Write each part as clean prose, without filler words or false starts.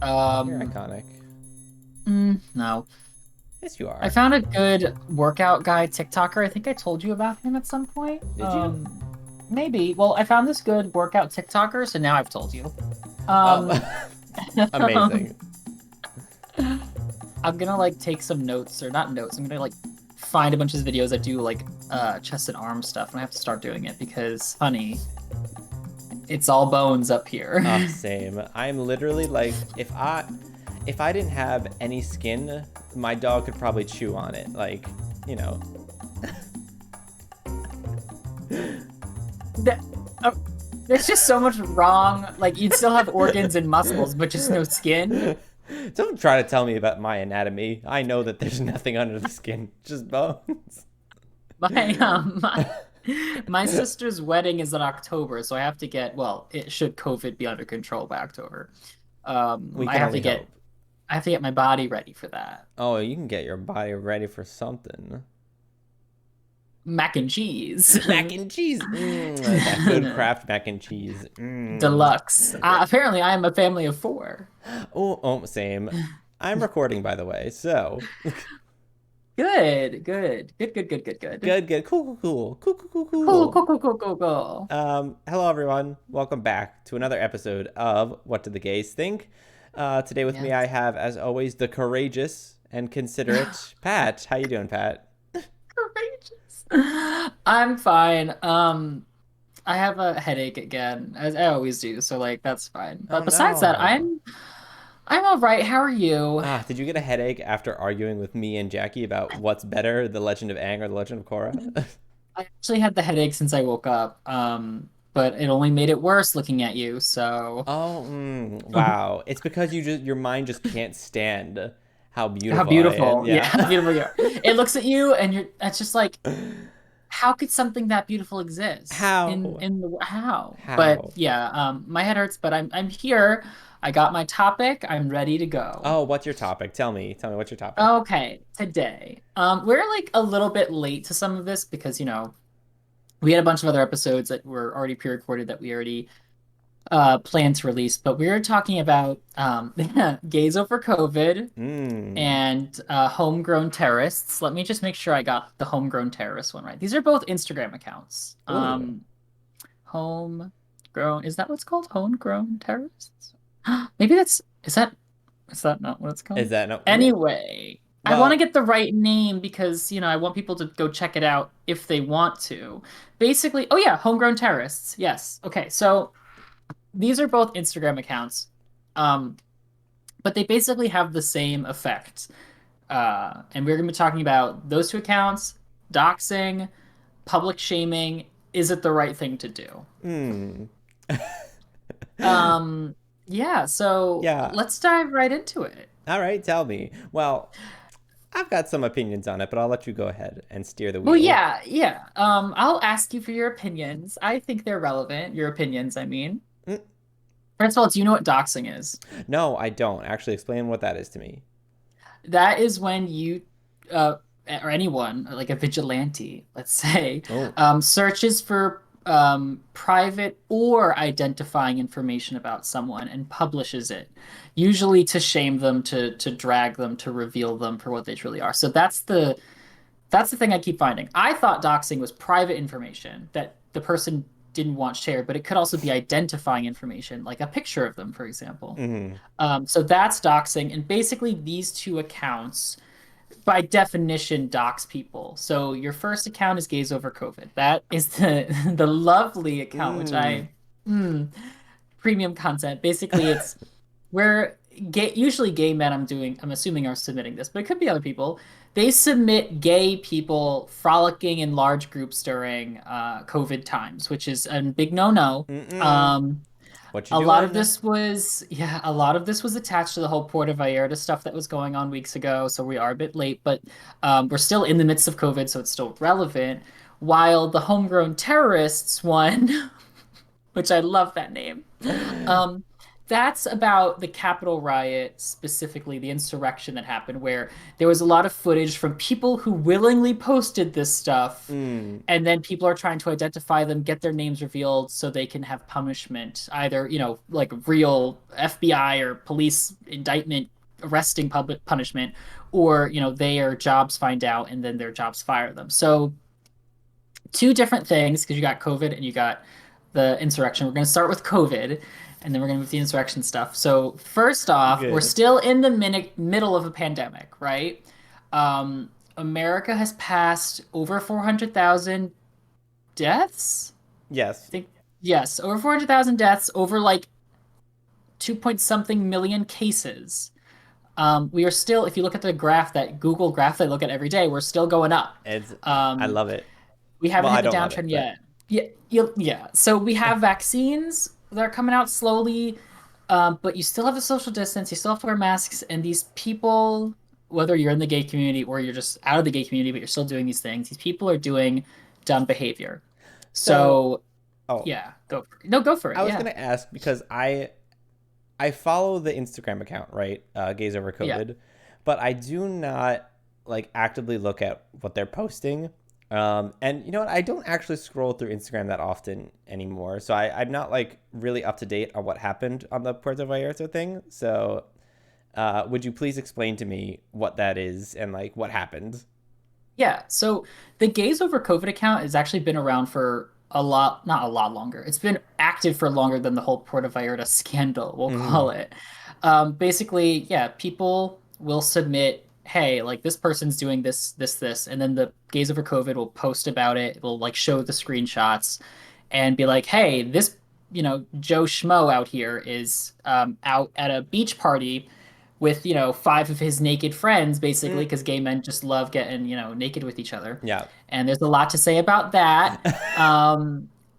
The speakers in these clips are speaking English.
You're Um, iconic. no. Yes, you I are. found a good workout guy TikToker. I think I told you about him at some point. Did you? Maybe. Well, I found this good workout TikToker, so now I've told you. Oh, Um, amazing. I'm gonna like take some notes, or not notes. I'm gonna like find a bunch of videos that do like chest and arm stuff, and I have to start doing it because, honey, it's all bones up here. Same. I'm literally like, if I didn't have any skin, my dog could probably chew on it. Like, you know. That, uh, there's just so much wrong. Like you'd still have organs and muscles, but just no skin. Don't try to tell me about my anatomy. I know that there's nothing under the skin, just bones. My sister's wedding is in October, so I have to get, well, it should COVID be under control by October. We can only hope. I have to get my body ready for that. Oh, you can get your body ready for something. Mac and cheese. Mac and cheese. That good craft mac and cheese. Deluxe. Apparently, I am a family of four. Same. I'm recording, by the way, so. Good, good, good, good, good, good, good. Good. Cool, Cool. cool, cool, cool, cool, cool. Hello, everyone. Welcome back to another episode of What Did the Gays Think? Today with me, I have, as always, the courageous and considerate Pat. How you doing, Pat? Courageous. I'm fine. I have a headache again, as I always do, so like that's fine. Oh, But besides that, no. I'm all right. How are you? Did you get a headache after arguing with me and Jackie about what's better, The Legend of Aang or The Legend of Korra? I actually had the headache since I woke up. But it only made it worse looking at you, so Oh, wow. It's because your mind just can't stand how how beautiful I am. beautiful. Yeah, Yeah. how beautiful you are. It looks at you and you're that's just like how could something that beautiful exist How? in the how? But How? yeah, my head hurts, but I'm here. I got my topic. I'm ready to go. Oh, what's your topic? Tell me. Tell me what's your topic. Okay, today. We're like a little bit late to some of this because, we had a bunch of other episodes that were already pre-recorded that we already planned to release, but we were talking about Gays Over COVID Hmm. and Homegrown Terrorists. Let me just make sure I got the Homegrown Terrorist one right. These are both Instagram accounts. Ooh. Homegrown, is that what's called? Homegrown Terrorists? Maybe is that not what it's Is called? that no? Anyway, I want to Well, get the right name because, I want people to go check it out if they want to. Basically, oh yeah, Homegrown Terrorists. Yes. Okay, so these are both Instagram accounts, um, but they basically have the same effect. And we're going to be talking about those two accounts, doxing, public shaming. Is it the right thing to do? hmm. Um, yeah, so Yeah. let's dive right into it. All right. Tell me. Well, I've got some opinions on it, but I'll let you go ahead and steer the Well, wheel. yeah, yeah. I'll ask you for your opinions. I think they're relevant. Your opinions, I mean. Mm, First of all, do you know what doxing is? No, I don't. Actually, explain what that is to me. That is when you, uh, or anyone, like a vigilante, let's say, Oh. searches for private or identifying information about someone and publishes it, usually to shame them, to drag them, to reveal them for what they truly are. So that's the thing I keep finding. I thought doxing was private information that the person didn't want shared, but it could also be identifying information, like a picture of them, for example. Hmm. So that's doxing, and basically these two accounts, by definition, dox people. So your first account is Gays Over COVID. That is the the lovely account, which Mm. mm, premium content. Basically, it's where usually gay men I'm assuming are submitting this, but it could be other people. They submit gay people frolicking in large groups during COVID times, which is a big no-no. Mm-mm. Um, What you a lot of doing? this was, yeah, a lot of this was attached to the whole Puerto Vallarta stuff that was going on weeks ago, so we are a bit late, but we're still in the midst of COVID, so it's still relevant. While the Homegrown Terrorists one, which I love that name, um, that's about the Capitol riot, specifically the insurrection that happened, where there was a lot of footage from people who willingly posted this stuff, Mm, and then people are trying to identify them, get their names revealed so they can have punishment, either, like real FBI or police indictment, arresting public punishment, or, their jobs find out and then their jobs fire them. So two different things because you got COVID and you got the insurrection. We're going to start with COVID and then we're going to move to the insurrection stuff. So, first off, we're good. still in the middle of a pandemic, right? America has passed over 400,000 deaths. I Yes. think, yes, over 400,000 deaths, over like 2 point something million cases. We are still, if you look at the graph, that Google graph that I look at every day, we're still going up. It's I Um, love it. we Well, haven't I hit the don't love it, downtrend but yet. Yeah, yeah. So we have vaccines that are coming out slowly, but you still have a social distance. You still have to wear masks, and these people, whether you're in the gay community or you're just out of the gay community, but you're still doing these things, these people are doing dumb behavior. so So oh, yeah, go for it. No, go for it. I was Yeah, gonna ask because I follow the Instagram account, right? Gays Over yeah, COVID, but I do not like actively look at what they're posting. And you know what? I don't actually scroll through Instagram that often anymore. So I'm not like really up to date on what happened on the Puerto Vallarta thing. So would you please explain to me what that is and like what happened? yeah. So the Gays Over COVID account has actually been around for a lot, not a lot longer. It's been active for longer than the whole Puerto Vallarta scandal, we'll Mm-hmm. call it. Basically, yeah, people will submit, hey, like this person's doing this, this, this, and then the Gays Over COVID will post about it. It will like show the screenshots and be like, hey, this, Joe Schmo out here is out at a beach party with, five of his naked friends, basically, Mm, because gay men just love getting, naked with each other. yeah. And there's a lot to say about that,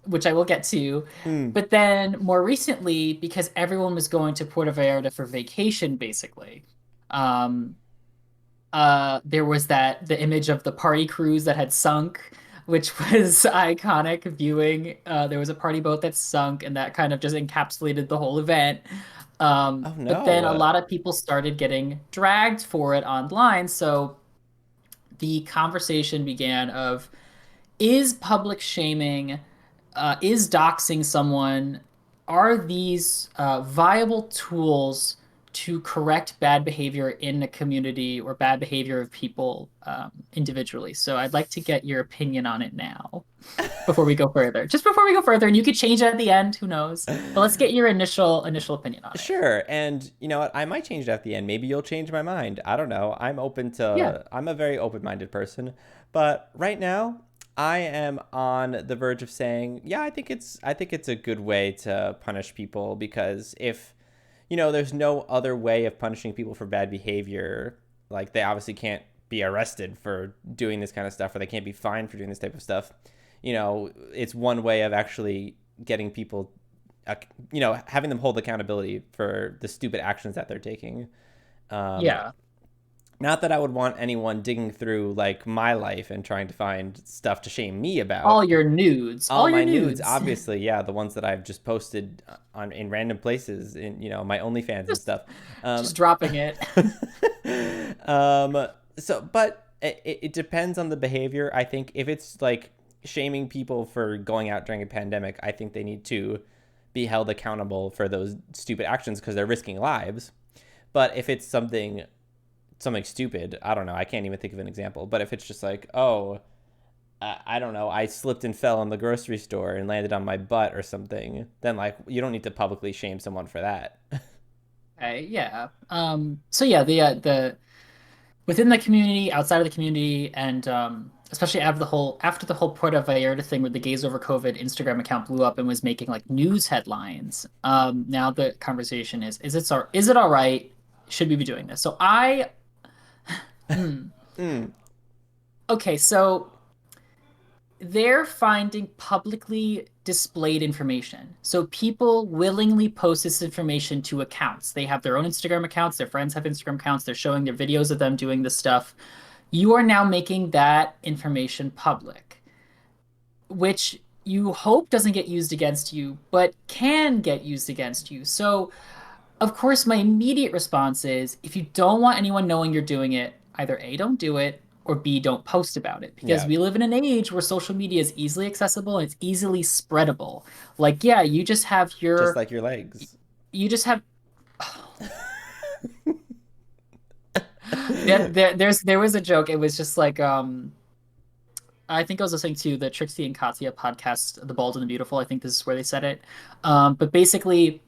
which I will get to. Mm, But then more recently, because everyone was going to Puerto Vallarta for vacation, basically, um, there was the image of the party cruise that had sunk, which was iconic viewing. There was a party boat that sunk, and that kind of just encapsulated the whole event. oh But then a no. lot of people started getting dragged for it online. So the conversation began of, is public shaming, is doxing someone, are these viable tools to correct bad behavior in a community or bad behavior of people individually? So I'd like to get your opinion on it now before we go further. Just before we go further, and you could change it at the end, who knows? But let's get your initial opinion on it. Sure. And you know what? I might change it at the end. Maybe you'll change my mind. I don't know. Yeah. I'm a very open minded person. But right now, I am on the verge of saying, yeah, I think it's a good way to punish people because if, there's no other way of punishing people for bad behavior, like they obviously can't be arrested for doing this kind of stuff or they can't be fined for doing this type of stuff. It's one way of actually getting people having them hold accountability for the stupid actions that they're taking. Um, Yeah. Not that I would want anyone digging through like my life and trying to find stuff to shame me All about. your nudes. All All your my nudes, nudes. obviously, yeah, the ones that I've just posted on in random places in my OnlyFans and just stuff. Um, just dropping it. but it depends on the behavior. I think if it's like shaming people for going out during a pandemic, I think they need to be held accountable for those stupid actions because they're risking lives. But if it's something stupid, I don't know. I can't even think of an example. But if it's just like, oh, I don't know, I slipped and fell in the grocery store and landed on my butt or something, then like you don't need to publicly shame someone for that. Okay, yeah. So yeah, the within the community, outside of the community, and especially after the whole Puerto Vallarta thing where the Gays Over COVID Instagram account blew up and was making like news headlines. Now the conversation is it all right? Should we be doing this? So hmm. Mm, Okay, so they're finding publicly displayed information. So people willingly post this information to accounts. They have their own Instagram accounts, their friends have Instagram accounts, they're showing their videos of them doing this stuff. You are now making that information public, which you hope doesn't get used against you, but can get used against you. So, of course, my immediate response is if you don't want anyone knowing you're doing it, either A, don't do it, or B, don't post about it. Because Yeah, we live in an age where social media is easily accessible and it's easily spreadable. Like, yeah, just like your legs. you just have, there was a joke. It was just like, I think I was listening to the Trixie and Katya podcast, The Bald and the Beautiful. I think this is where they said it. But basically,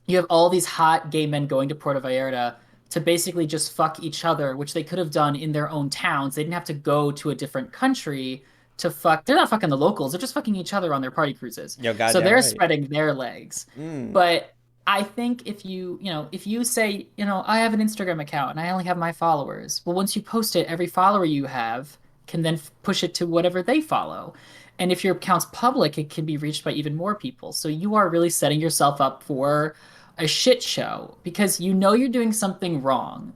you have all these hot gay men going to Puerto Vallarta to basically just fuck each other, which they could have done in their own towns. They didn't have to go to a different country to fuck. They're not fucking the locals. They're just fucking each other on their party cruises. Yo, So goddamn they're right. spreading their legs. Mm, But I think if you say, I have an Instagram account and I only have my followers, well, once you post it, every follower you have can then push it to whatever they follow. And if your account's public, it can be reached by even more people. So you are really setting yourself up for a shit show because you know you're doing something wrong,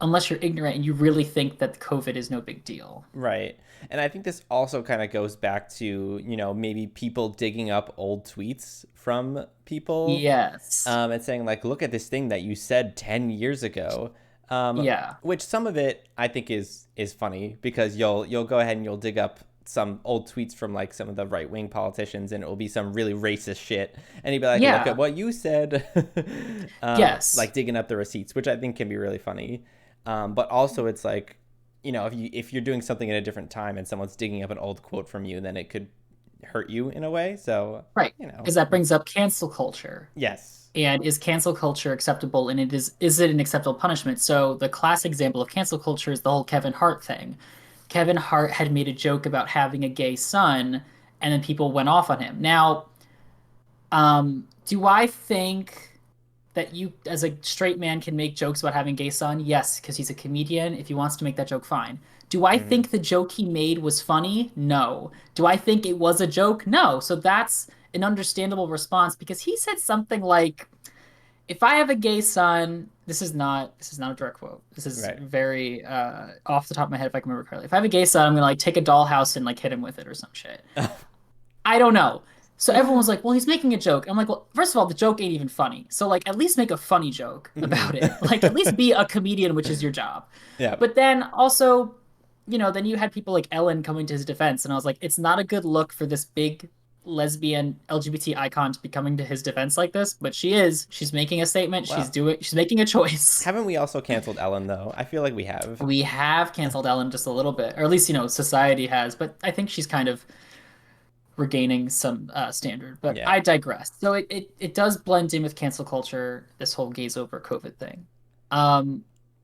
unless you're ignorant and you really think that COVID is no big deal. right. And I think this also kind of goes back to, maybe people digging up old tweets from people, Yes. and saying, like, look at this thing that you said 10 years ago. Yeah. Which some of it I think is funny because you'll go ahead and you'll dig up some old tweets from like some of the right wing politicians and it will be some really racist shit and you'd be like, look at Yeah. what you said. Yes. Like digging up the receipts, which I think can be really funny. But also it's like, if you're doing something at a different time and someone's digging up an old quote from you, then it could hurt you in a way. So Right. Because that brings up cancel culture. yes. And is cancel culture acceptable? And is it an acceptable punishment? So the classic example of cancel culture is the whole Kevin Hart thing. Kevin Hart had made a joke about having a gay son, and then people went off on him. Now, do I think that you, as a straight man, can make jokes about having a gay son? Yes, because he's a comedian. If he wants to make that joke, fine. Do I Hmm. think the joke he made was funny? No. Do I think it was a joke? No. So that's an understandable response because he said something like, if I have a gay son, this is not a direct quote. This is Right. very off the top of my head if I can remember correctly. If I have a gay son, I'm gonna like take a dollhouse and like hit him with it or some shit. I don't know. So everyone was like, "Well, he's making a joke." I'm like, "Well, first of all, the joke ain't even funny. So like, at least make a funny joke about it. Like, at least be a comedian, which is your job." Yeah. But then also, then you had people like Ellen coming to his defense, and I was like, "It's not a good look for this big lesbian LGBT icon to be coming to his defense like this." But she is. She's making a statement. Well, She's making a choice. haven't we also canceled Ellen though? I feel like we have. We have canceled Ellen just a little bit, or at least society has. But I think she's kind of regaining some standard. But Yeah. I digress. So it does blend in with cancel culture, this whole gays over COVID thing. Um,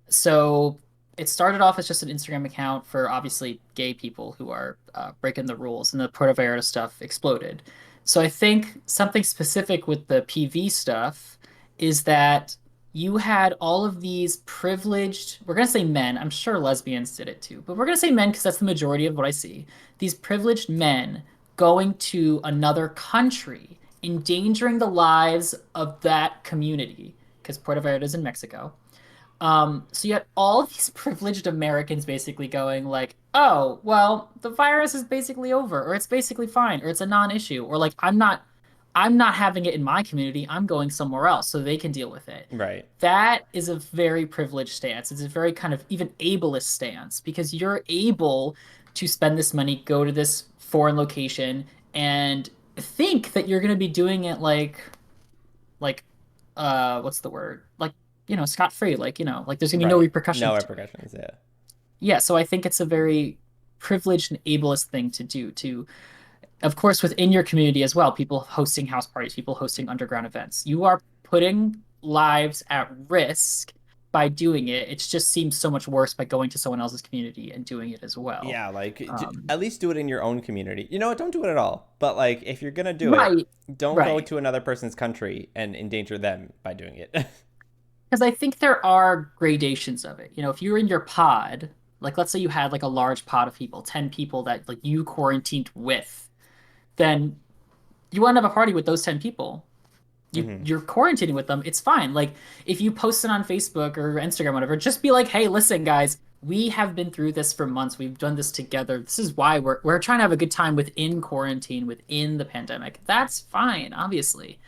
so it started off as just an Instagram account for obviously gay people who are breaking the rules, and the Puerto Vallarta stuff exploded. So I think something specific with the PV stuff is that you had all of these privileged, we're going to say men, I'm sure lesbians did it too, but we're going to say men because that's the majority of what I see. These privileged men going to another country, endangering the lives of that community, because Puerto Vallarta is in Mexico. So you had all these privileged Americans basically going like, "Oh, well, the virus is basically over, or it's basically fine, or it's a non-issue, or like I'm not having it in my community. I'm going somewhere else so they can deal with it." Right. That is a very privileged stance. It's a very kind of even ableist stance because you're able to spend this money, go to this foreign location, and think that you're going to be doing it like what's the word? Like, scot-free, like there's going to be no Right. repercussions No to it. repercussions. Yeah. Yeah, so I think it's a very privileged and ableist thing to do to, of course, within your community as well, people hosting house parties, people hosting underground events. You are putting lives at risk by doing it. It just seems so much worse by going to someone else's community and doing it as well. Yeah, like Um, at least do it in your own community. You know what? Don't do it at all. But like, if you're gonna do it, right, don't go right. to another person's country and endanger them by doing it. Because I think there are gradations of it. If you're in your pod, like let's say you had like a large pod of people, 10 people that like you quarantined with, then you want to have a party with those 10 people. Hmm. You're quarantining with them, it's fine. Like if you post it on Facebook or Instagram, whatever, just be like, "Hey, listen, guys, we have been through this for months. We've done this together. This is why we're trying to have a good time within quarantine, within the pandemic. That's fine, obviously.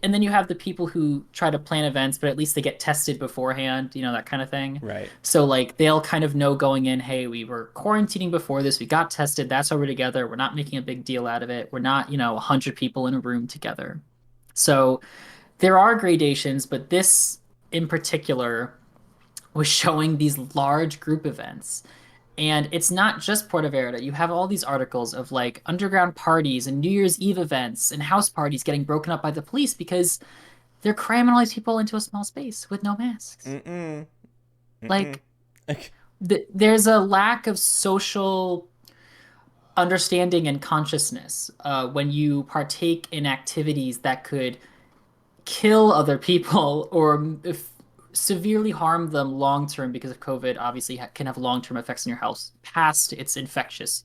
And then you have the people who try to plan events, but at least they get tested beforehand, that kind of thing. Right. So like they'll kind of know going in, hey, we were quarantining before this, we got tested, that's why we're together. We're not making a big deal out of it. We're not, 100 people in a room together. So there are gradations, but this in particular was showing these large group events. And it's not just Puerto Vallarta. You have all these articles of like underground parties and New Year's Eve events and house parties getting broken up by the police because they're cramming all these people into a small space with no masks. Mm-mm. Mm-mm. Like, there's a lack of social understanding and consciousness when you partake in activities that could kill other people or severely harm them long term because of COVID. Obviously, can have long term effects on your health past its infectious,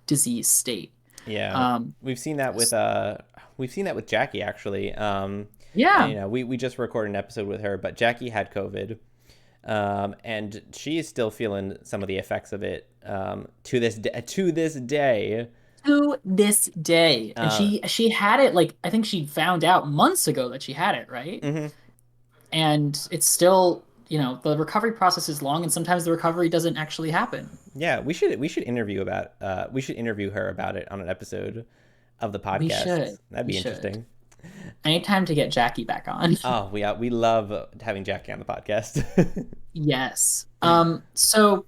disease state. Yeah, Um, we've seen that with Jackie actually. And, yeah. we just recorded an episode with her, but Jackie had COVID, and she is still feeling some of the effects of it to this to this day. To this day, and Uh, she had it like I think she found out months ago that she had it, right? mhm. And it's still, the recovery process is long, and sometimes the recovery doesn't actually happen. Yeah, we should we should interview her about it on an episode of the We should. podcast. That'd We be should. interesting. Anytime to get Jackie back on. Oh, we love having Jackie on the podcast. Yes. So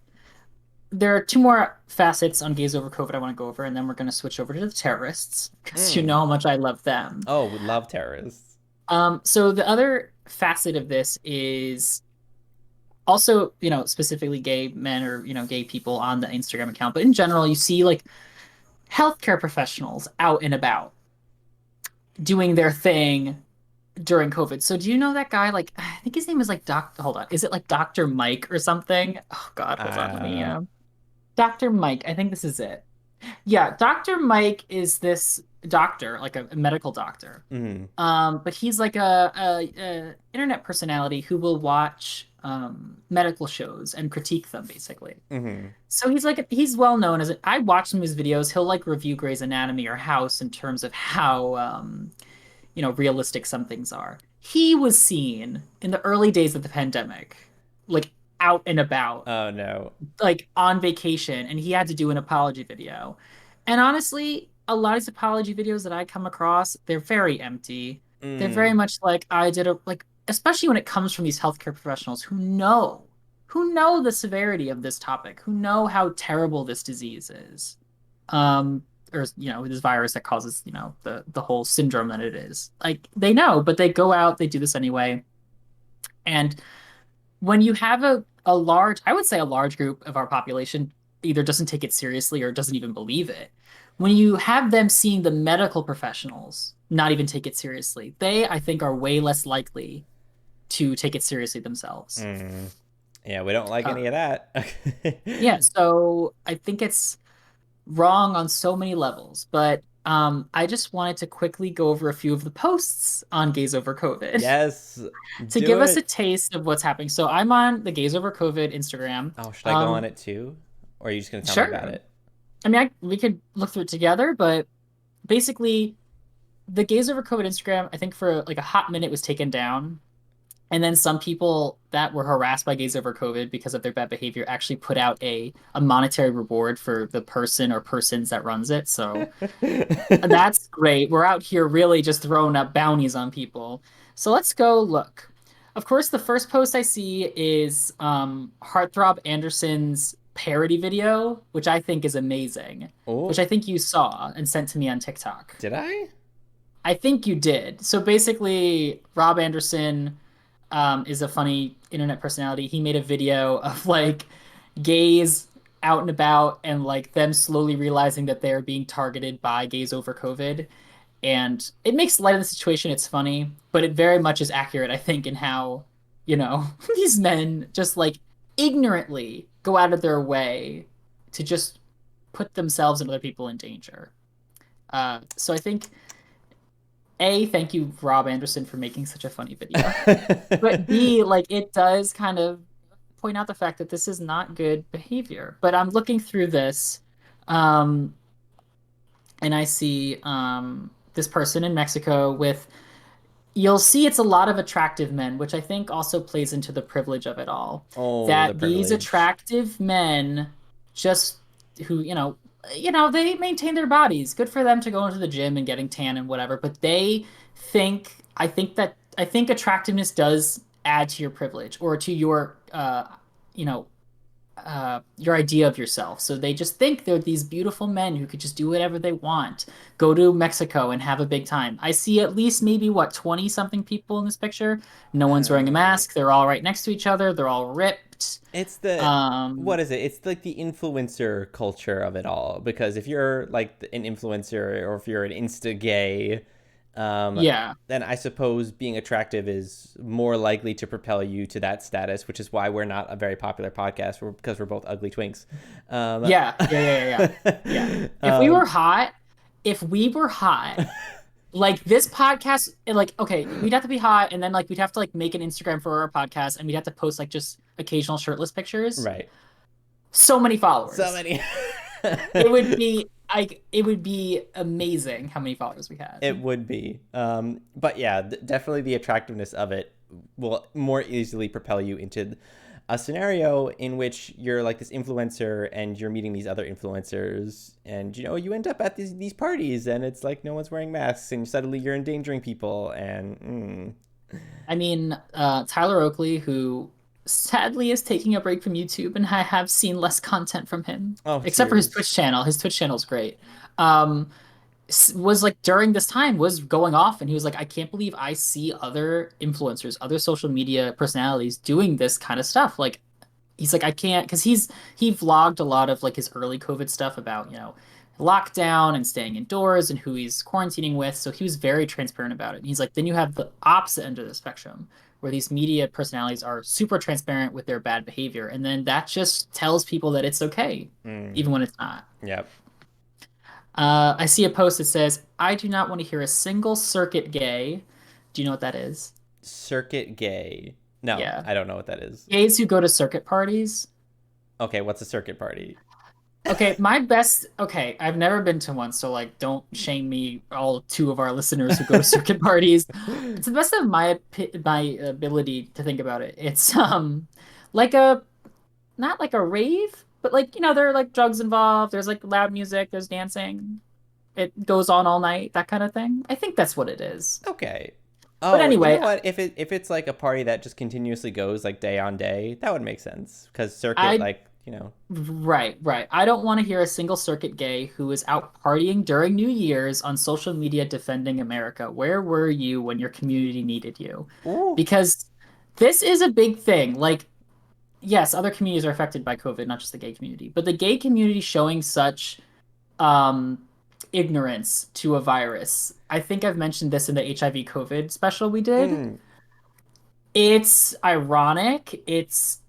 there are two more facets on Gays Over COVID I want to go over, and then we're going to switch over to the terrorists because you Mm. know how much I love them. Oh, we love terrorists. So the other facet of this is also, specifically gay men or, gay people on the Instagram account, but in general, you see like healthcare professionals out and about doing their thing during COVID. So do you know that guy? Like, I think his name is like hold on. Is it like Dr. Mike or something? Oh God, hold on. Let me, Uh, Dr. Mike. I think this is it. Yeah, Dr. Mike is this doctor, like a medical doctor. mm, But he's like a internet personality who will watch medical shows and critique them basically. mm, So he's well known as I watch some of his videos. He'll like review Grey's Anatomy or House in terms of how realistic some things are. He was seen in the early days of the pandemic, like out and about, oh no. like on vacation, and he had to do an apology video. And honestly, a lot of these apology videos that I come across, they're very empty. They're very Mm, much like I did a like, especially when it comes from these healthcare professionals who know the severity of this topic, who know how terrible this disease is. Or this virus that causes, the whole syndrome that it is. Like they know, but they go out, they do this anyway. And when you have a large, I would say a large group of our population either doesn't take it seriously or doesn't even believe it. When you have them seeing the medical professionals not even take it seriously, they, I think, are way less likely to take it seriously themselves. mm. Yeah, we don't like Uh, any of that. yeah, so I think it's wrong on so many levels, but I just wanted to quickly go over a few of the posts on Gays Over COVID Yes, to do give us a it. taste of what's happening. So I'm on the Gays Over COVID Instagram. Oh, should I go on it too? Or are you just gonna tell me about Sure. it? I mean, we could look through it together, but basically, the Gays Over COVID Instagram, I think for like a hot minute was taken down. And then some people that were harassed by Gays Over COVID because of their bad behavior actually put out a monetary reward for the person or persons that runs it. So that's great. We're out here really just throwing up bounties on people. So let's go look. Of course, the first post I see is Heartthrob Anderson's parody video, which I think is amazing, which Oh, I think you saw and sent to me on TikTok. did I? I think you did. So basically, Rob Anderson is a funny internet personality. He made a video of like gays out and about and like them slowly realizing that they're being targeted by Gays Over COVID. And it makes light of the situation. It's funny, but it very much is accurate, I think, in how, these men just like ignorantly go out of their way to just put themselves and other people in danger. So I think thank you, Rob Anderson, for making such a funny video. But B, like it does kind of point out the fact that this is not good behavior. But I'm looking through this, um, and I see this person in Mexico with, you'll see it's a lot of attractive men, which I think also plays into the privilege of it all. Oh, the That these privilege. attractive men just who, they maintain their bodies. Good for them to go into the gym and getting tan and whatever, but they think I think attractiveness does add to your privilege or to you know, your idea of yourself. So they just think they're these beautiful men who could just do whatever they want, go to Mexico and have a big time. I see at least maybe what 20 something people in this picture. No one's wearing a Uh, mask. They're all right next to each other. They're all ripped. it's the what Um, is it? It's like the influencer culture of it all. Because if you're like an influencer or if you're an Insta gay, um, yeah. then I suppose being attractive is more likely to propel you to that status, which is why we're not a very popular podcast, because we're both ugly twinks. Um, Yeah. Yeah, yeah, yeah, yeah. Yeah. um, If we were hot, like this podcast, like okay, we'd have to be hot, and then like we'd have to like make an Instagram for our podcast, and we'd have to post like just occasional shirtless pictures. right. So many So followers. many. It would be amazing how many followers we had. It would be. But yeah, definitely the attractiveness of it will more easily propel you into a scenario in which you're like this influencer and you're meeting these other influencers, and you end up at these parties and it's like no one's wearing masks and suddenly you're endangering people and I mean, Tyler Oakley, who sadly is taking a break from YouTube, and I have seen less content from him, oh except for his tears. Twitch channel. His Twitch channel's great. Um, was like during this time was going off, and he was like, I can't believe I see other influencers, other social media personalities doing this kind of stuff. Like he's like, I can't, because he vlogged a lot of like his early COVID stuff about, lockdown and staying indoors and who he's quarantining with. So he was very transparent about it. And he's like, then you have the opposite end of the spectrum where these media personalities are super transparent with their bad behavior. And then that just tells people that it's okay, Mm, even when it's not. yep. I see a post that says, I do not want to hear a single circuit gay. Do you know what that is? Circuit gay. No, Yeah. I don't know what that is. Gays who go to circuit parties. Okay, what's a circuit party? Okay, I've never been to one, so like don't shame me, all two of our listeners who go to circuit parties. To the best of my ability to think about it, it's like a not like a rave, but like there are like drugs involved, there's like loud music, there's dancing. It goes on all night, that kind of thing. I think that's what it is. Okay. But Oh, you know anyway, what? If it's like a party that just continuously goes like day on day, that would make sense. Because circuit, I like right, right. I don't want to hear a single circuit gay who is out partying during New Year's on social media defending America. Where were you when your community needed you? ooh, Because this is a big thing. Like, yes, other communities are affected by COVID, not just the gay community, but the gay community showing such um ignorance to a virus. I think I've mentioned this in the HIV COVID special we did. mm, It's ironic. It's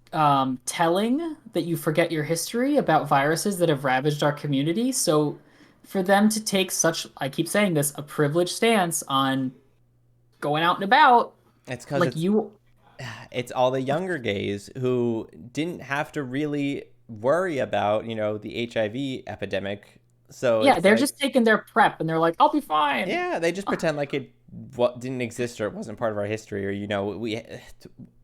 telling that you forget your history about viruses that have ravaged our community. So, for them to take such, I keep saying this, a privileged stance on going out and about, it's because like it's you, it's all the younger gays who didn't have to really worry about the HIV epidemic. So yeah, it's they're like just taking their prep and they're like, I'll be fine. yeah, they just pretend like it what didn't exist or it wasn't part of our history or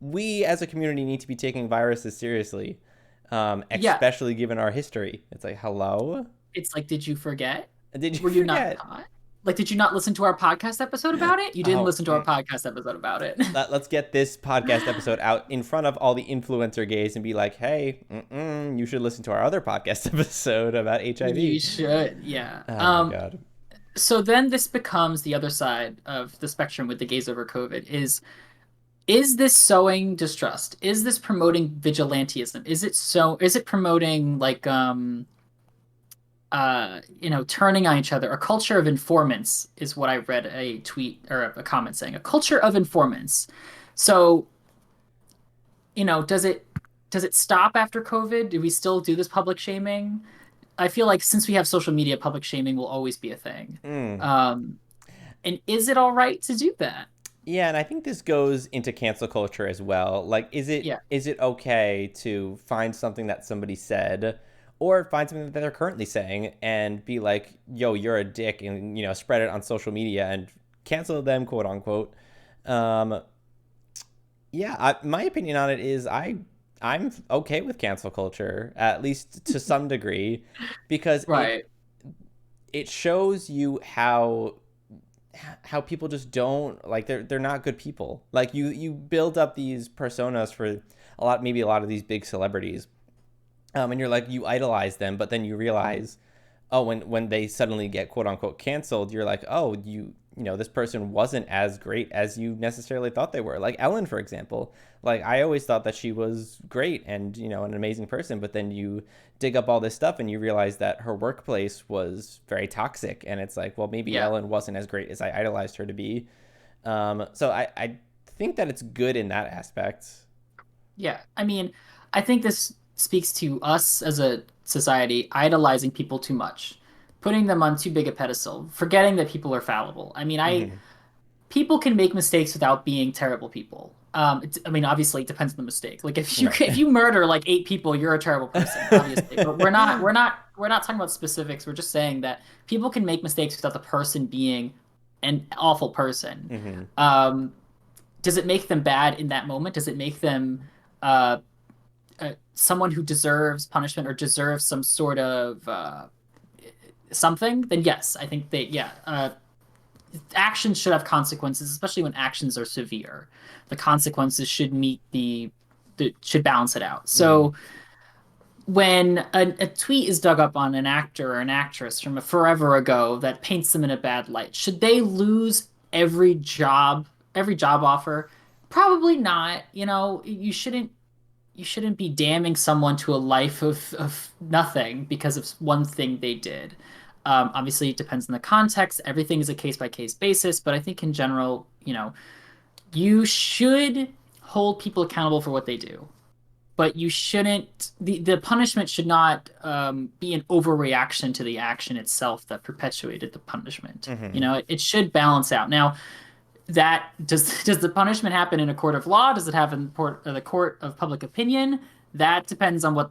we as a community need to be taking viruses seriously, Yeah, especially given our history. It's like hello, it's like, did you forget? did you Were you not forget? taught? Like, did you not listen to our podcast episode about it? You didn't Oh, listen to our podcast episode about it. let's get this podcast episode out in front of all the influencer gays and be like, hey, you should listen to our other podcast episode about HIV. You should, yeah. Oh my god. So then this becomes the other side of the spectrum with the gays over COVID is this sowing distrust? Is this promoting vigilantism? Is it promoting like turning on each other? A culture of informants is what I read a tweet or a comment saying. A culture of informants. So, does it stop after COVID? Do we still do this public shaming? I feel like since we have social media, public shaming will always be a thing. Mm. Um, and is it all right to do that? Yeah, and I think this goes into cancel culture as well. Like, Yeah. is it okay to find something that somebody said, or find something that they're currently saying and be like, "Yo, you're a dick," and spread it on social media and cancel them, quote unquote. Um, yeah, my opinion on it is I'm okay with cancel culture, at least to some degree, because Right. it shows you how people just don't like they're not good people. Like you build up these personas for maybe a lot of these big celebrities, and you're like you idolize them, but then you realize, oh, when they suddenly get quote unquote canceled, you're like, oh, this person wasn't as great as you necessarily thought they were. Like Ellen, for example. Like I always thought that she was great and an amazing person, but then you dig up all this stuff and you realize that her workplace was very toxic, and it's like, well, maybe Yeah. Ellen wasn't as great as I idolized her to be. So I think that it's good in that aspect. Yeah. I mean, I think this speaks to us as a society idolizing people too much, putting them on too big a pedestal, forgetting that people are fallible. I mean, I Hmm. people can make mistakes without being terrible people. I mean, obviously, it depends on the mistake. Like Right. if you murder like 8 people, you're a terrible person, obviously. But we're not talking about specifics. We're just saying that people can make mistakes without the person being an awful person. Hmm. Um, does it make them bad in that moment? Does it make them uh, someone who deserves punishment or deserves some sort of something? Then yes, I think they yeah. Actions should have consequences, especially when actions are severe. The consequences should meet the should balance it out. Hmm. So when a tweet is dug up on an actor or an actress from a forever ago that paints them in a bad light, should they lose every job offer? Probably not. You shouldn't be damning someone to a life of nothing because of one thing they did. Obviously, it depends on the context. Everything is a case by case basis, but I think in general, you should hold people accountable for what they do, but you shouldn't. The punishment should not be an overreaction to the action itself that perpetuated the punishment. Hmm. It should balance out. Now, that does the punishment happen in a court of law? Does it happen in the court of public opinion? That depends on what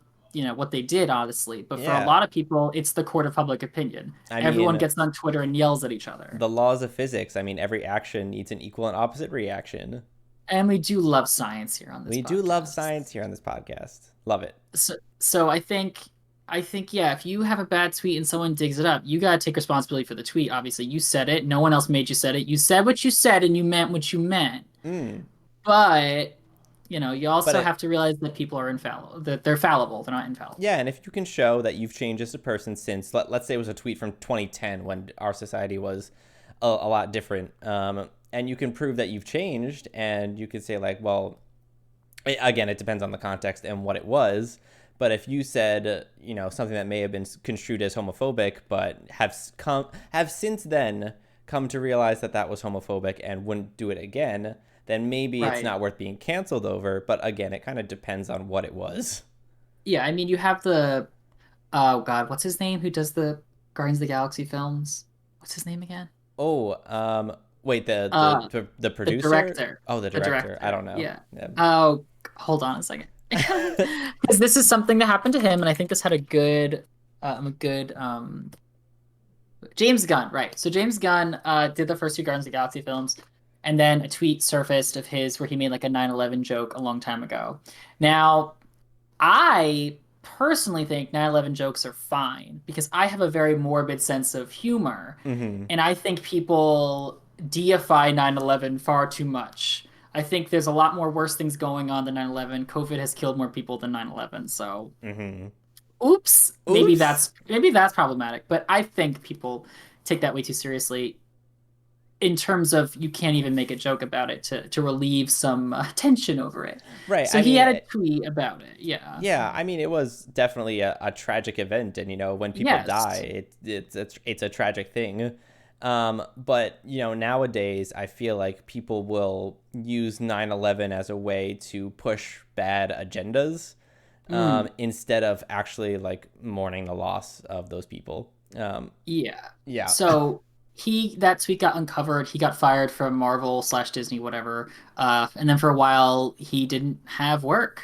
they did, honestly. But for a Yeah. lot of people, it's the court of public opinion. I Everyone mean, gets on Twitter and yells at each other. the laws of physics. I mean, every action needs an equal and opposite reaction. And we do love science here on this We do love podcast. science here on this podcast. Love it. So I think yeah, if you have a bad tweet and someone digs it up, you gotta take responsibility for the tweet. Obviously, you said it. No one else made you said it. You said what you said and you meant what you meant. Mm. But you But also have to realize that people are infallible, that they're fallible, they're not infallible. yeah, and if you can show that you've changed as a person since, let's say it was a tweet from 2010 when our society was a lot different, and you can prove that you've changed, and you could say like, well, again, it depends on the context and what it was. But if you said, something that may have been construed as homophobic, but have since then come to realize that that was homophobic and wouldn't do it again, then maybe it's Right. not worth being canceled over. But again, it kind of depends on what it was. Yeah, I mean you have the oh God, what's his name who does the Guardians of the Galaxy films? What's his name again? Oh, wait, Uh the the producer? director. Oh, the The director. I director. don't know. Yeah. Yeah. Oh, hold on a second. Because this is something that happened to him, and I think this had a good James Gunn, right. So James Gunn did the first two Guardians of the Galaxy films, and then a tweet surfaced of his where he made like a 9/11 joke a long time ago. Now, I personally think 9/11 jokes are fine because I have a very morbid sense of humor, Hmm. and I think people deify 9/11 far too much. I think there's a lot more worse things going on than 9/11. COVID has killed more people than 9/11, so Hmm. oops, maybe Oops. that's problematic, but I think people take that way too seriously in terms of you can't even make a joke about it to relieve some tension over it. Right. So I he mean, had a tweet about it. Yeah. yeah. I mean, it was definitely a tragic event, and when people Yes. die, it's a tragic thing. But nowadays, I feel like people will use 9/11 as a way to push bad agendas, Mm, instead of actually like mourning the loss of those people. yeah. Yeah. So that tweet got uncovered. He got fired from Marvel slash Disney, whatever. And then for a while, he didn't have work.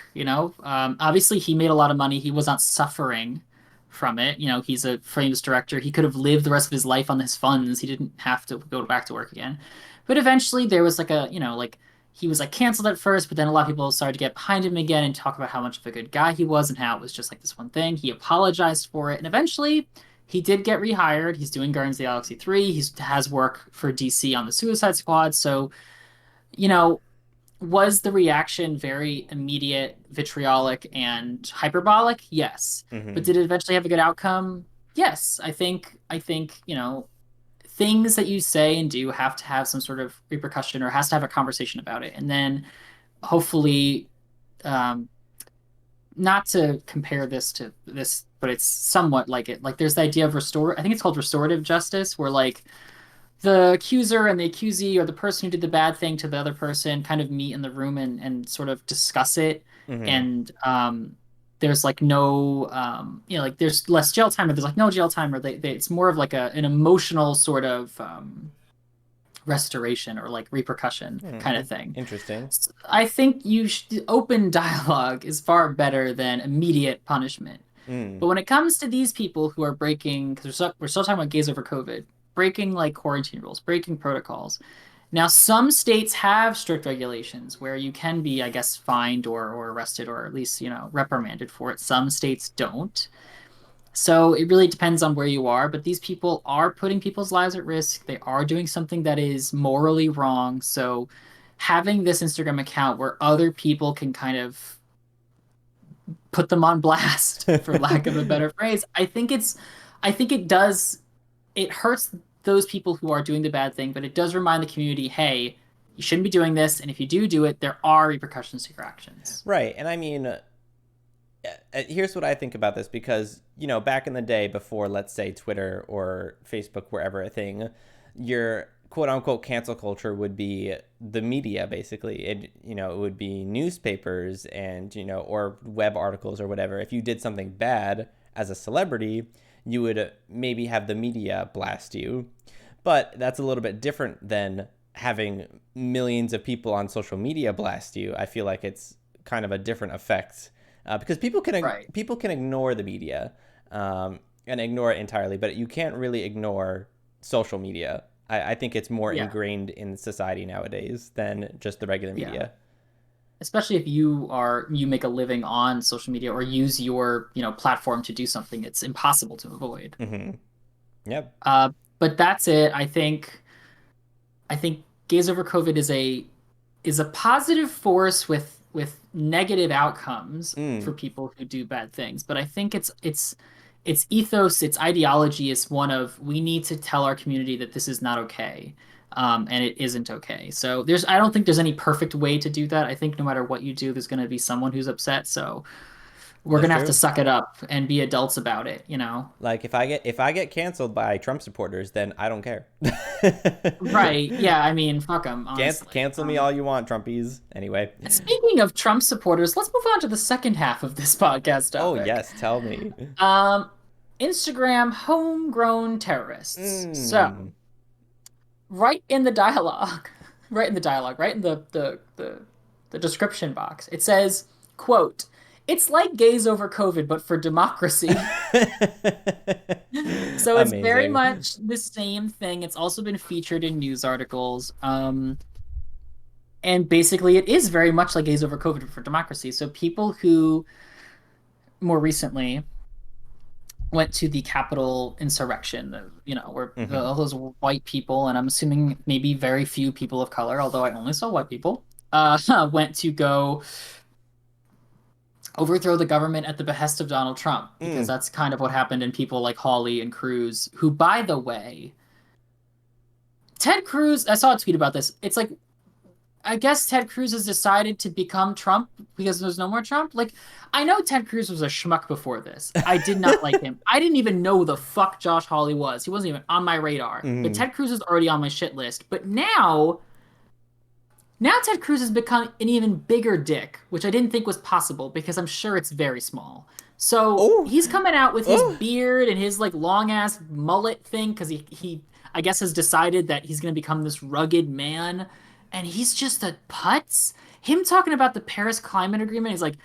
Obviously, he made a lot of money. He was not suffering from it. He's a famous director. He could have lived the rest of his life on his funds. He didn't have to go back to work again. But eventually, there was like he was like canceled at first, but then a lot of people started to get behind him again and talk about how much of a good guy he was and how it was just like this one thing. He apologized for it, and eventually he did get rehired. He's doing Guardians of the Galaxy 3. He has work for DC on the Suicide Squad. So, you know, was the reaction very immediate, vitriolic, and hyperbolic? Yes. But Hmm. did it eventually have a good outcome? Yes. I think, things that you say and do have to have some sort of repercussion or has to have a conversation about it. And then hopefully, um, not to compare this to this, but it's somewhat like it. Like there's the idea of I think it's called restorative justice, where like the accuser and the accusee or the person who did the bad thing to the other person kind of meet in the room and sort of discuss it. Hmm. And there's like no, like there's less jail time or there's like no jail time or it's more of like an emotional sort of restoration or like repercussion kind of thing. Interesting. I think open dialogue is far better than immediate punishment. Mm. But when it comes to these people who are breaking, because we're still talking about gays over COVID, breaking like quarantine rules, breaking protocols. Now, some states have strict regulations where you can be, I guess, fined or arrested or at least, reprimanded for it. Some states don't. So it really depends on where you are, but these people are putting people's lives at risk. They are doing something that is morally wrong. So having this Instagram account where other people can kind of put them on blast, for lack of a better phrase, I think it hurts those people who are doing the bad thing, but it does remind the community, hey, you shouldn't be doing this, and if you do it, there are repercussions to your actions. Right. And I mean, here's what I think about this because, back in the day before, let's say, Twitter or Facebook were ever a thing, your quote unquote cancel culture would be the media, basically. It would be newspapers and, or web articles or whatever. If you did something bad as a celebrity, you would maybe have the media blast you. But that's a little bit different than having millions of people on social media blast you. I feel like it's kind of a different effect because Right. people can ignore the media and ignore it entirely, but you can't really ignore social media. I think it's more Yeah. ingrained in society nowadays than just the regular Yeah. media. Especially if you make a living on social media or use your, platform to do something it's impossible to avoid. Hmm. Yep. But that's it. I think Gays Over COVID is a positive force with negative outcomes for Mm. people who do bad things. But I think its ethos, its ideology is one of we need to tell our community that this is not okay. And it isn't okay. So I don't think there's any perfect way to do that. I think no matter what you do, there's going to be someone who's upset. So we're That's going to have to true. suck it up and be adults about it. Like if I get canceled by Trump supporters, then I don't care. Right. Yeah. I mean, fuck them, honestly. Cancel me all you want, Trumpies. Anyway. Speaking of Trump supporters, let's move on to the second half of this podcast Oh topic. yes, tell me. Um, Instagram homegrown terrorists. So, Mm. right in the dialogue, right in the dialogue, right in the description box, it says, quote, "It's like gays over COVID, but for democracy." So it's very Amazing. much the same thing. It's also been featured in news articles. And basically, it is very much like gays over COVID for democracy. So people who more recently went to the Capitol insurrection, where Hmm. all those white people, and I'm assuming maybe very few people of color, although I only saw white people, went to go overthrow the government at the behest of Donald Trump, because Mm. that's kind of what happened in people like Hawley and Cruz, who, by the way, Ted Cruz, I saw a tweet about this. It's like, I guess Ted Cruz has decided to become Trump because there's no more Trump. Like, I know Ted Cruz was a schmuck before this. I did not like him. I didn't even know who the fuck Josh Hawley was. He wasn't even on my radar. But Mm. Ted Cruz is already on my shit list. But now Ted Cruz has become an even bigger dick, which I didn't think was possible because I'm sure it's very small. So Oh. he's coming out with his Oh. beard and his like long ass mullet thing because he I guess, has decided that he's going to become this rugged man, and he's just a putz. Him talking about the Paris Climate Agreement, he's like,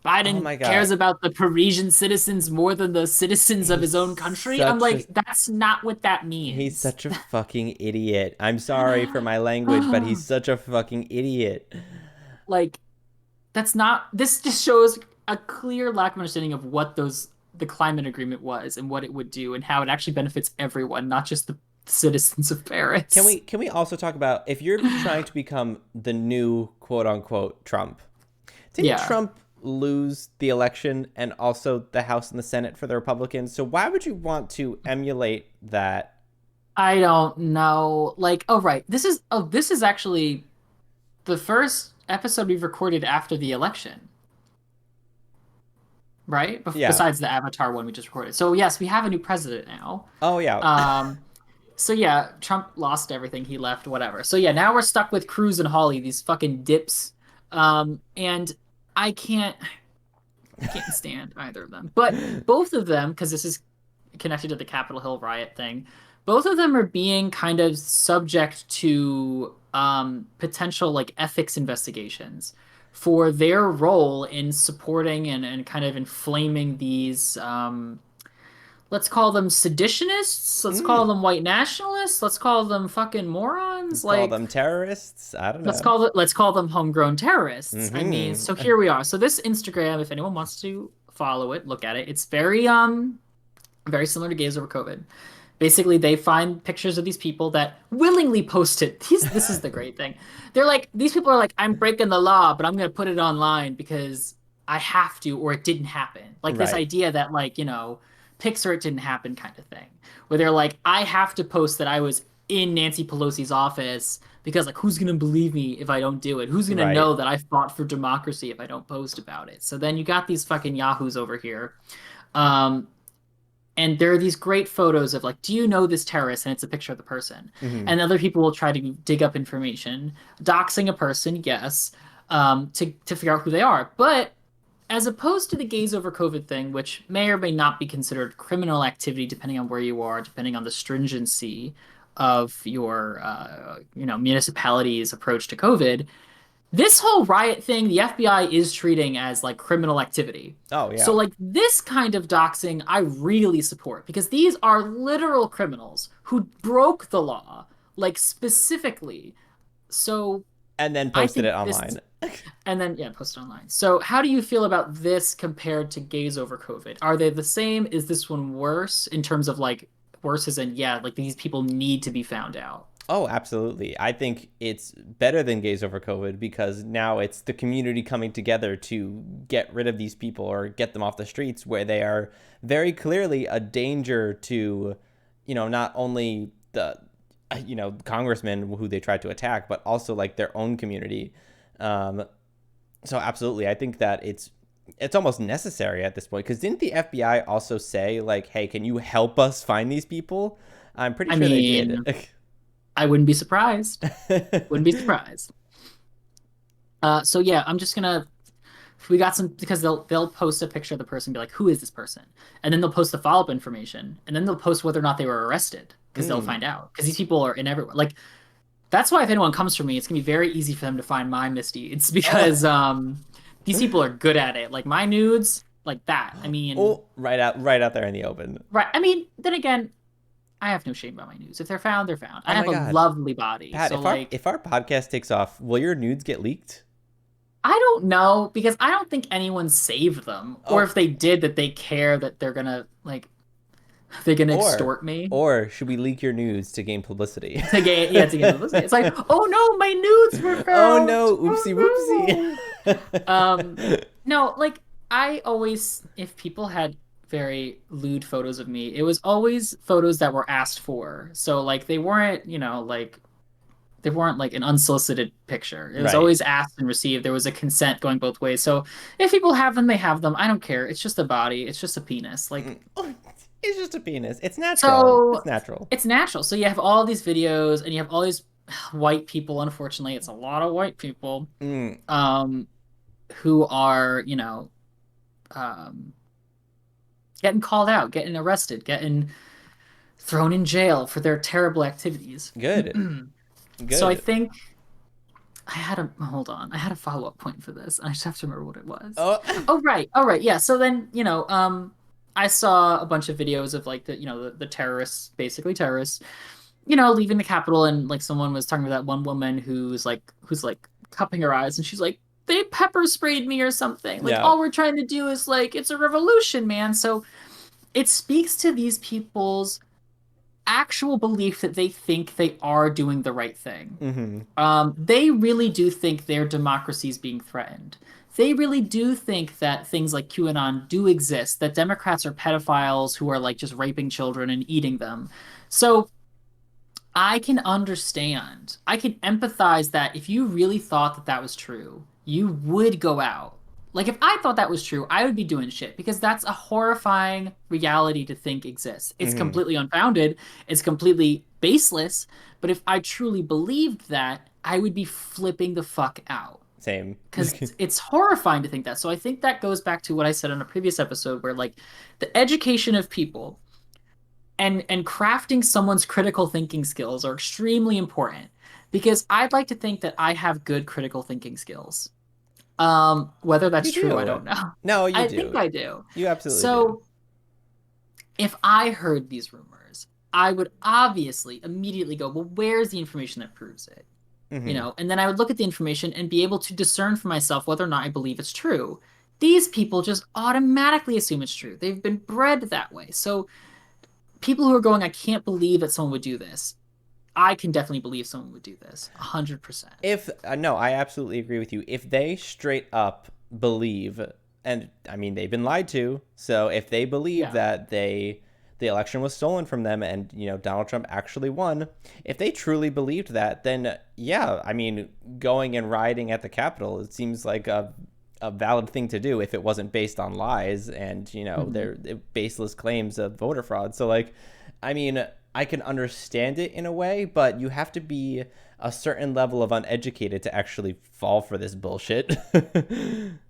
Oh Biden my God. cares about the Parisian citizens more than the citizens of He's his own country. I'm such a like, that's not what that he's means. such a fucking idiot. I'm sorry for my language, but he's such a fucking idiot. Like, that's not, this just shows a clear lack of understanding of what the climate agreement was and what it would do and how it actually benefits everyone, not just the citizens of Paris. Can we also talk about if you're trying to become the new quote unquote Trump? Didn't Yeah. Trump lose the election and also the House and the Senate for the Republicans? So why would you want to emulate that? I don't know. Like, oh right. This is actually the first episode we've recorded after the election, right? Yeah. Besides the Avatar one we just recorded. So yes, we have a new president now. Oh yeah. Um, so yeah, Trump lost everything. He left, whatever. So yeah, now we're stuck with Cruz and Hawley, these fucking dips. And I can't stand either of them. But both of them, because this is connected to the Capitol Hill riot thing, both of them are being kind of subject to potential like ethics investigations for their role in supporting and kind of inflaming these let's call them seditionists, let's call Mm. them white nationalists, let's call them fucking morons, Let's call like them terrorists. I don't know. let's call them homegrown terrorists. I mean, so Mm-hmm. here we are. So this Instagram, if anyone wants to follow it, look at it. It's very similar to Gays Over COVID. Basically, they find pictures of these people that willingly post it. This is the great thing. They're like, these people are like, I'm breaking the law, but I'm gonna put it online because I have to, or it didn't happen. Like this Right. idea that like, pics or it didn't happen kind of thing. Where they're like, I have to post that I was in Nancy Pelosi's office because like who's gonna believe me if I don't do it? Who's gonna Right. know that I fought for democracy if I don't post about it? So then you got these fucking yahoos over here. Um, and there are these great photos of like, do you know this terrorist? And it's a picture of the person. Mm-hmm. And other people will try to dig up information, doxing a person, yes, to figure out who they are. But as opposed to the gays over COVID thing, which may or may not be considered criminal activity depending on where you are, depending on the stringency of your municipality's approach to COVID, this whole riot thing, the FBI is treating as like criminal activity. Oh So yeah. like this kind of doxing I really support because these are literal criminals who broke the law, like specifically. So And then I posted think it this online. and then yeah, post it online. So how do you feel about this compared to Gays Over COVID? Are they the same? Is this one worse in terms of like worse as in yeah, like these people need to be found out? Oh, absolutely. I think it's better than Gays Over COVID because now it's the community coming together to get rid of these people or get them off the streets where they are very clearly a danger to, not only the, congressmen who they tried to attack, but also like their own community. Um, so absolutely, I think that it's almost necessary at this point because didn't the FBI also say like, hey, can you help us find these people? I'm pretty I sure they did. mean, I wouldn't be surprised. Wouldn't be surprised. So yeah, I'm just gonna. We got some because they'll post a picture of the person, and be like, "Who is this person?" And then they'll post the follow up information, and then they'll post whether or not they were arrested because they'll Mm. find out because these people are in everywhere. Like that's why if anyone comes for me, it's gonna be very easy for them to find my misdeeds because Oh. these people are good at it. Like my nudes, like that. I mean, Oh, right out there in the open. right? I mean, then again, I have no shame about my nudes. If they're found, they're found. I Oh my have a God, lovely body, Pat, so like. if our podcast takes off, will your nudes get leaked? I don't know because I don't think anyone saved them, or Oh, if they did, that they care that they're gonna like they're gonna or extort me should we leak your nudes to gain publicity? to get publicity. It's like, oh no, my nudes were Oh found. no, oopsie Oh no. whoopsie. No, like I always, if people had very lewd photos of me, it was always photos that were asked for. So like they weren't, like they weren't like an unsolicited picture. It was Right. always asked and received. There was a consent going both ways. So if people have them, they have them. I don't care. It's just a body. It's just a penis. Like It's just a penis. It's natural. so It's natural. it's natural. So you have all these videos and you have all these white people, unfortunately, it's a lot of white people Mm. um who are, um getting called out, getting arrested, getting thrown in jail for their terrible activities. Good. So I Good. think hold on. I had a follow-up point for this. I just have to remember what it was. Oh. Oh, right. All right. Yeah. So then, I saw a bunch of videos of like the terrorists, basically terrorists, leaving the Capitol, and like someone was talking about that one woman who's like cupping her eyes, and she's like, they pepper sprayed me or something. Like Yeah. all we're trying to do is like it's a revolution, man. So it speaks to these people's actual belief that they think they are doing the right thing. Mm-hmm. They really do think their democracy is being threatened. They really do think that things like QAnon do exist, that Democrats are pedophiles who are like just raping children and eating them. So I can understand, I can empathize that if you really thought that that was true, you would go out. Like, if I thought that was true, I would be doing shit because that's a horrifying reality to think exists. It's Mm-hmm. completely unfounded, it's completely baseless. But if I truly believed that, I would be flipping the fuck out Same. because it's horrifying to think that. So I think that goes back to what I said on a previous episode where, like, the education of people and crafting someone's critical thinking skills are extremely important because I'd like to think that I have good critical thinking skills. Whether that's You true, I do. don't know. No, you I think do. I do. You absolutely do. So if I heard these rumors, I would obviously immediately go, well, where's the information that proves it? Mm-hmm. And then I would look at the information and be able to discern for myself whether or not I believe it's true. These people just automatically assume it's true. They've been bred that way. So people who are going, I can't believe that someone would do this. I can definitely believe someone would do this. 100%. If no, I absolutely agree with you. If they straight up believe, and I mean they've been lied to, so if they believe Yeah. that the election was stolen from them and Donald Trump actually won, if they truly believed that, then yeah, I mean going and rioting at the Capitol, it seems like a valid thing to do if it wasn't based on lies and Mhm. their baseless claims of voter fraud. So like, I mean, I can understand it in a way, but you have to be a certain level of uneducated to actually fall for this bullshit.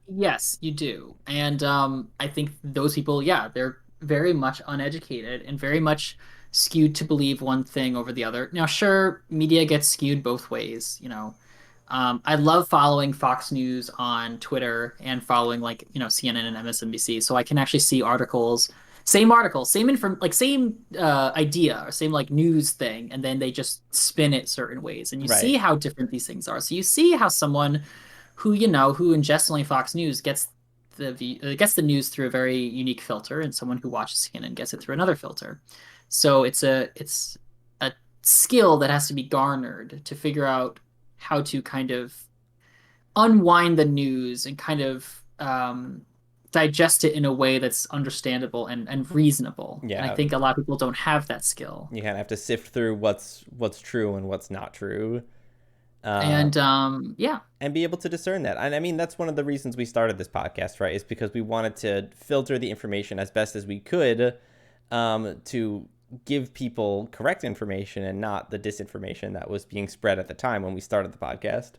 Yes, you do. And I think those people, yeah, they're very much uneducated and very much skewed to believe one thing over the other. Now, sure, media gets skewed both ways. I love following Fox News on Twitter and following like, CNN and MSNBC, so I can actually see articles, same same idea or same like news thing, and then they just spin it certain ways, and you see Right. how different these things are. So you see how someone who ingests only Fox News gets the news through a very unique filter, and someone who watches CNN gets it through another filter. So it's a skill that has to be garnered to figure out how to kind of unwind the news and kind of digest it in a way that's understandable and reasonable. And I Yeah. think a lot of people don't have that skill. You kind of have to sift through what's true and what's not true. Uh, And yeah, and be able to discern that. And I mean, that's one of the reasons we started this podcast, right? Is because we wanted to filter the information as best as we could, to give people correct information and not the disinformation that was being spread at the time when we started the podcast.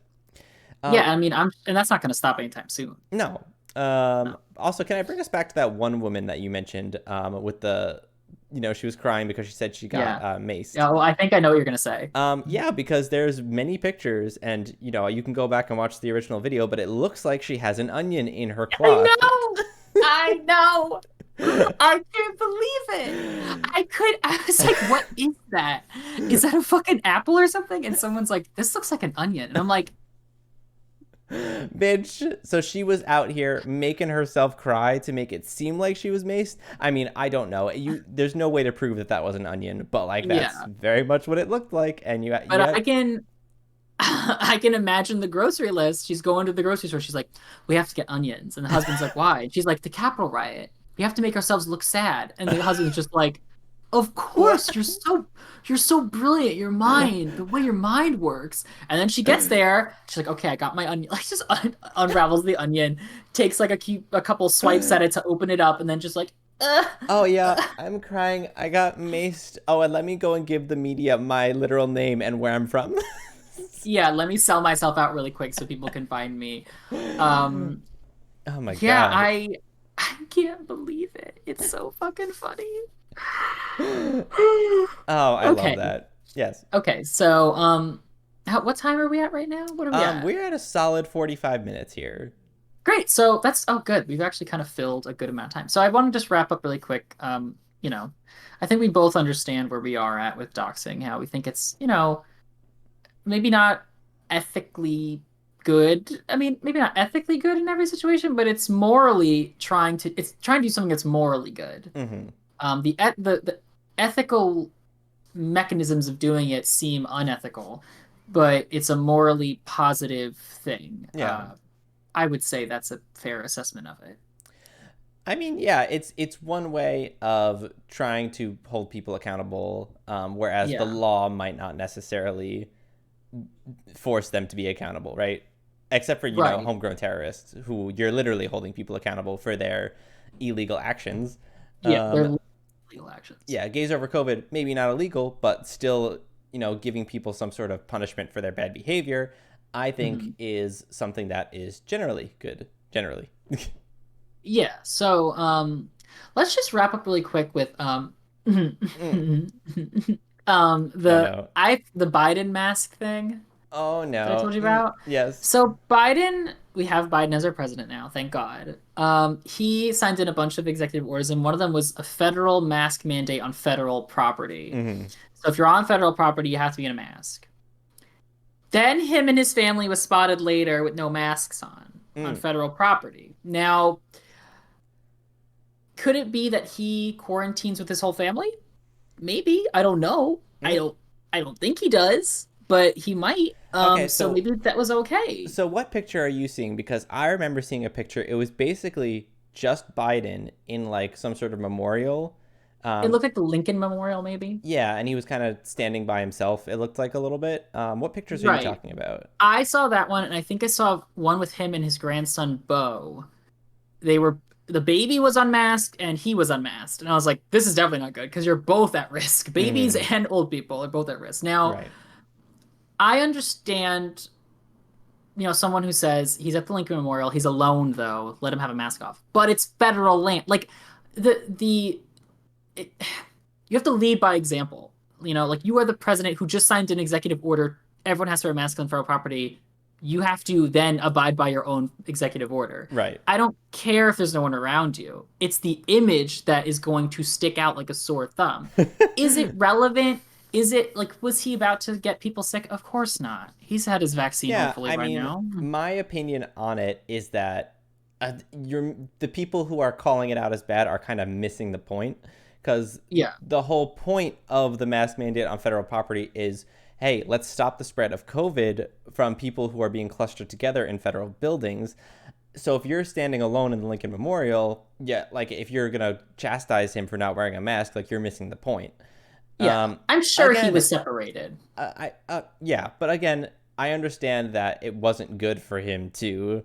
yeah. I mean, and that's not going to stop anytime soon. No. No. Also, can I bring us back to that one woman that you mentioned, with she was crying because she said she got Yeah. maced. Yeah. Well, I think I know what you're going to say. Yeah, because there's many pictures, and you can go back and watch the original video, but it looks like she has an onion in her I cloth. know. I know. I can't believe it. I was like, what is that? Is that a fucking apple or something? And someone's like, this looks like an onion. And I'm like, Bitch. So she was out here making herself cry to make it seem like she was maced. I mean, I don't know. There's no way to prove that that was an onion, but like that's yeah. very much what it looked like. And But I can I can imagine the grocery list. She's going to the grocery store. She's like, we have to get onions. And the husband's like, why? And she's like, the Capitol riot. We have to make ourselves look sad. And the husband's just like, of course, you're so brilliant. Your mind, the way your mind works. And then she gets there. She's like, okay, I got my onion. Like just unravels the onion, takes like a couple swipes at it to open it up, and then just like, Oh yeah, I'm crying. I got maced. Oh, and let me go and give the media my literal name and where I'm from. yeah, let me sell myself out really quick so people can find me. Um, Oh my yeah, god. I can't believe it. It's so fucking funny. Oh, I love Okay. that. Yes. Okay. So, what time are we at right now? What are we at? We're at a solid 45 minutes here. Great. So that's oh good. We've actually kind of filled a good amount of time. So I want to just wrap up really quick. I think we both understand where we are at with doxing, how we think it's, maybe not ethically good. I mean, maybe not ethically good in every situation, but it's trying to do something that's morally good. Mm-hmm. The ethical mechanisms of doing it seem unethical, but it's a morally positive thing. Yeah. I would say that's a fair assessment of it. I mean, yeah, it's one way of trying to hold people accountable, whereas the Yeah, law might not necessarily force them to be accountable, right? Except for, right. homegrown terrorists, who you're literally holding people accountable for their illegal actions. Yeah, Um, they're legal actions. yeah, gays over COVID, maybe not illegal, but still, giving people some sort of punishment for their bad behavior, I think Hmm. is something that is generally good. Generally. Yeah. So, let's just wrap up really quick with Mm. the Oh, no. the Biden mask thing Oh, that I no. told you about. Yes. So Biden, we have Biden as our president now, thank God. He signed in a bunch of executive orders, and one of them was a federal mask mandate on federal property. Mm-hmm. So if you're on federal property, you have to be in a mask. Then him and his family was spotted later with no masks on Mm. federal property. Now, could it be that he quarantines with his whole family? Maybe. I don't know. Mm. I don't think he does, but he might. Okay, So maybe that was okay. so what picture are you seeing? Because I remember seeing a picture. It was basically just Biden in like some sort of memorial. It Um, looked like the Lincoln Memorial, maybe. yeah, and he was kind of standing by himself. It looked like a little bit. What pictures are you Right. talking about? I saw that one, and I think I saw one with him and his grandson Bo. They were the baby was unmasked and he was unmasked, and I was like, this is definitely not good because you're both at risk. Babies Mm-hmm. and old people are both at risk. Now, Right. I understand, someone who says he's at the Lincoln Memorial, he's alone though, let him have a mask off. But it's federal land. Like the it, you have to lead by example. Like you are the president who just signed an executive order. Everyone has to wear masks on federal property. You have to then abide by your own executive order. Right. I don't care if there's no one around you. It's the image that is going to stick out like a sore thumb. Is it relevant? Is it like, was he about to get people sick? Of course not. He's had his vaccine Yeah, hopefully I by mean, now. my opinion on it is that the people who are calling it out as bad are kind of missing the point, because Yeah. the whole point of the mask mandate on federal property is, hey, let's stop the spread of COVID from people who are being clustered together in federal buildings. So if you're standing alone in the Lincoln Memorial, yeah, like if you're gonna chastise him for not wearing a mask, like you're missing the point. Yeah. Um, I'm sure he again, was separated. yeah, but again, I understand that it wasn't good for him to,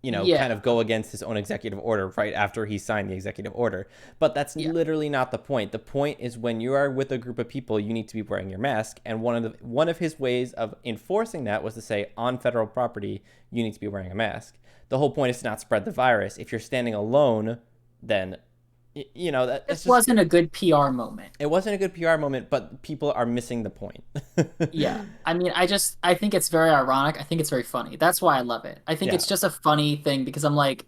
kind Yeah. of go against his own executive order right after he signed the executive order. But that's Yeah. literally not the point. The point is when you are with a group of people, you need to be wearing your mask. And one of his ways of enforcing that was to say on federal property, you need to be wearing a mask. The whole point is to not spread the virus. If you're standing alone, then that's This just wasn't a good PR moment. it wasn't a good PR moment, but people are missing the point. Yeah. I mean, I think it's very ironic. I think it's very funny. That's why I love it. I think Yeah. it's just a funny thing because I'm like,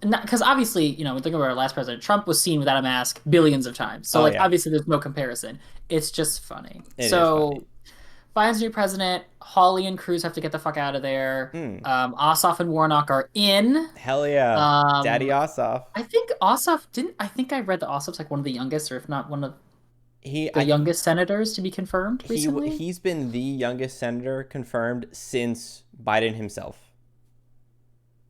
because obviously, we think about our last president, Trump was seen without a mask billions of times. So, Oh like, yeah. obviously, there's no comparison. It's just funny. It is funny. So, Biden's new president, Hawley and Cruz have to get the fuck out of there. Mm. Ossoff and Warnock are in. Hell yeah. Daddy Um, Ossoff. I think Ossoff didn't. I think I read that Ossoff's like one of the youngest, or if not one of He the I youngest senators to be confirmed recently. he's been the youngest senator confirmed since Biden himself.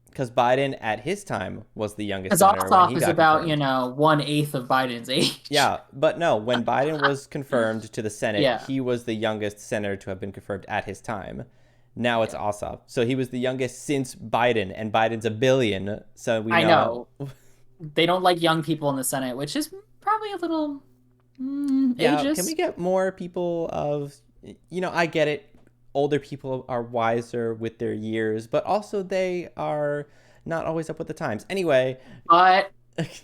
Because Biden at his time was the youngest Because senator when Ossoff he is got about, confirmed. 1/8 of Biden's age. Yeah, but no, when Biden was confirmed to the Senate, Yeah, he was the youngest senator to have been confirmed at his time. Now it's yeah. Ossoff. So he was the youngest since Biden, and Biden's a billion. So we I know. know. They don't like young people in the Senate, which is probably a little Yeah, can we ageist. get more people of, I get it. Older people are wiser with their years, but also they are not always up with the times. Anyway, But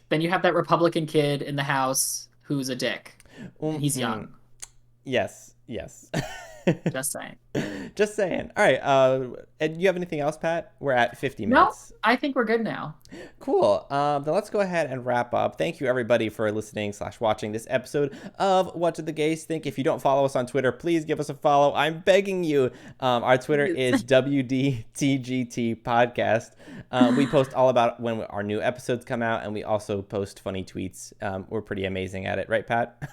Then you have that Republican kid in the house who's a dick, and he's Mm, young. yes, yes. Just saying. Just saying. All right. And you have anything else, Pat? We're at 50 No, minutes. I think we're good now. Cool. Then let's go ahead and wrap up. Thank you, everybody, for listening / watching this episode of What Did the Gays Think? If you don't follow us on Twitter, please give us a follow. I'm begging you. Our Twitter Please. is WDTGT Podcast. We post all about when our new episodes come out, and we also post funny tweets. We're pretty amazing at it, right, Pat?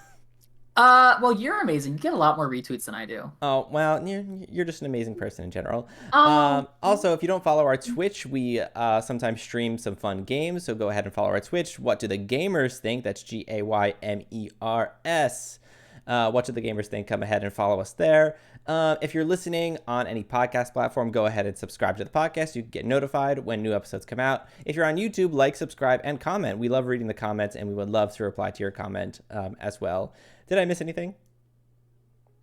Well, you're amazing. You get a lot more retweets than I do. Oh, well, you're just an amazing person in general. Oh, Also, if you don't follow our Twitch, we sometimes stream some fun games. So go ahead and follow our Twitch. What do the gamers think? That's GAYMERS. What do the gamers think? Come ahead and follow us there. If you're listening on any podcast platform, go ahead and subscribe to the podcast. You can get notified when new episodes come out. If you're on YouTube, like, subscribe, and comment. We love reading the comments, and we would love to reply to your comment as well. Did I miss anything?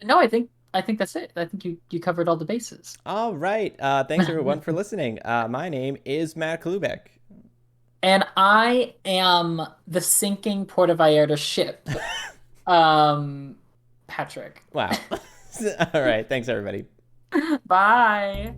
no, I think that's it. I think you covered all the bases. All right. Thanks, everyone, for listening. My name is Matt Klubek. And I am the sinking Puerto Vallarta ship. Patrick. Wow. All right. Thanks, everybody. Bye.